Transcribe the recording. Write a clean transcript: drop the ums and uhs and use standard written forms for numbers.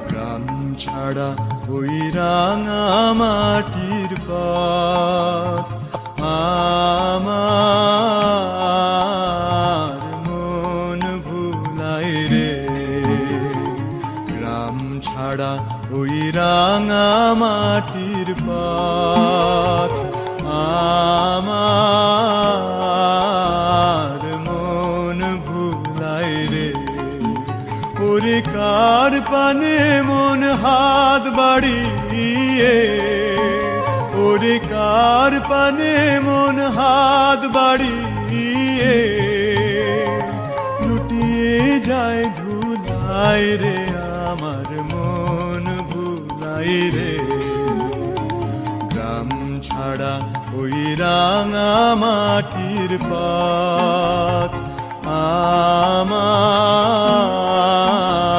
গ্রাম ছাড়া ওই রাঙা মাটির পথ আমার মন ভুলায় রে। গ্রাম ছাড়া ওই রাঙা মাটির পথ আমার মন ভুলায় রে। ওরে কার পানে মন হাত বাড়িয়ে, ওরে কার পানে মন হাত বাড়িয়ে লুটিয়ে যায় ধুলায় রে। আমার মন ভুলায় রে। গ্রাম ছাড়া ওই রাঙা মাটির পথ আমার